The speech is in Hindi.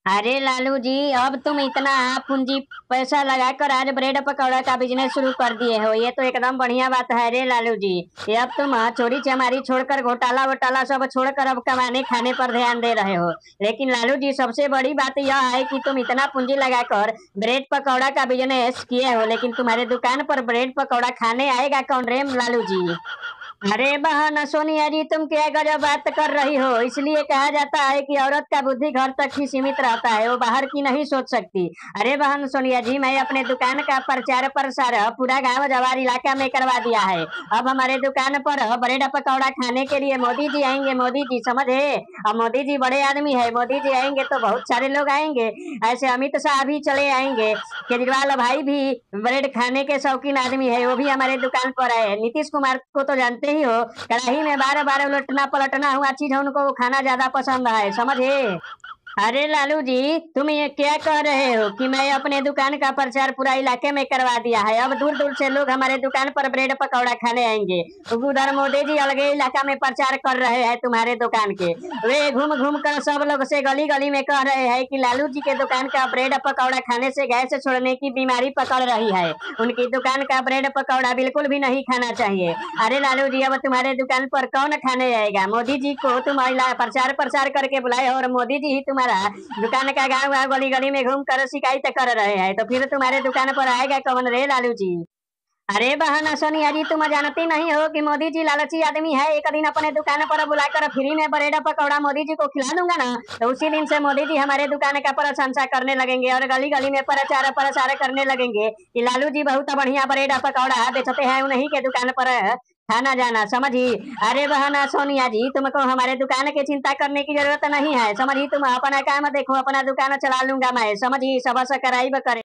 अरे लालू जी, अब तुम इतना पूंजी पैसा लगाकर आज ब्रेड पकौड़ा का बिजनेस शुरू कर दिए हो। ये तो एकदम बढ़िया बात है रे लालू जी। ये अब तुम चोरी चमारी छोड़कर घोटाला वोटाला सब छोड़कर अब कमाने खाने पर ध्यान दे रहे हो। लेकिन लालू जी, सबसे बड़ी बात यह है कि तुम इतना पूंजी लगाकर ब्रेड पकौड़ा का बिजनेस किए हो, लेकिन तुम्हारे दुकान पर ब्रेड पकौड़ा खाने आएगा कौन रे लालू जी? अरे बहन सोनिया जी, तुम क्या गजब बात कर रही हो। इसलिए कहा जाता है कि औरत का बुद्धि घर तक ही सीमित रहता है, वो बाहर की नहीं सोच सकती। अरे बहन सोनिया जी, मैं अपने दुकान का प्रचार प्रसार पूरा गांव जवार इलाका में करवा दिया है। अब हमारे दुकान पर ब्रेड पकौड़ा खाने के लिए मोदी जी आएंगे। मोदी जी समझे? अब मोदी जी बड़े आदमी है, मोदी जी आएंगे तो बहुत सारे लोग आएंगे। ऐसे अमित शाह भी चले आएंगे। केजरीवाल भाई भी ब्रेड खाने के शौकीन आदमी है, वो भी हमारे दुकान पर आए। नीतीश कुमार को तो जानते ही हो, कढ़ाई में बार बार उलटना पलटना हुआ चीज है, उनको वो खाना ज्यादा पसंद है, समझे? अरे लालू जी, तुम ये क्या कह रहे हो कि मैं अपने दुकान का प्रचार पूरा इलाके में करवा दिया है। अब दूर दूर से लोग हमारे दुकान पर ब्रेड पकौड़ा खाने आएंगे। उधर मोदी जी अलगे इलाका में प्रचार कर रहे हैं तुम्हारे दुकान के। वे घूम घूम कर सब लोग से गली गली में कह रहे हैं कि लालू जी के दुकान का ब्रेड पकौड़ा खाने से गैस छोड़ने की बीमारी पकड़ रही है। उनकी दुकान का ब्रेड पकौड़ा बिल्कुल भी नहीं खाना चाहिए। अरे लालू जी, अब तुम्हारे दुकान पर कौन खाने आएगा? मोदी जी को तुम प्रचार प्रसार करके बुलाए हो और मोदी जी ही तुम्हारा दुकान का गाँव गाँव गली गली में घूम कर शिकायत कर रहे हैं, तो फिर तुम्हारे दुकान पर आएगा कौन रे लालू जी? अरे बहन सोनिया जी, तुम जानती नहीं हो कि मोदी जी लालची आदमी है। एक दिन अपने दुकान पर बुलाकर फ्री में ब्रेड पकौड़ा मोदी जी को खिला दूंगा ना, तो उसी दिन से मोदी जी हमारे दुकान का प्रशंसा करने लगेंगे और गली गली में प्रचार प्रसार करने लगेंगे कि लालू जी बहुत बढ़िया ब्रेड पकौड़ा बेचते हैं, उन्हीं के दुकान पर खाना जाना, समझी? अरे बहन सोनिया जी, तुमको हमारे दुकान की चिंता करने की जरूरत नहीं है, समझी? तुम अपना काम देखो, अपना दुकान चला लूंगा मैं, समझी? सब कराई करे।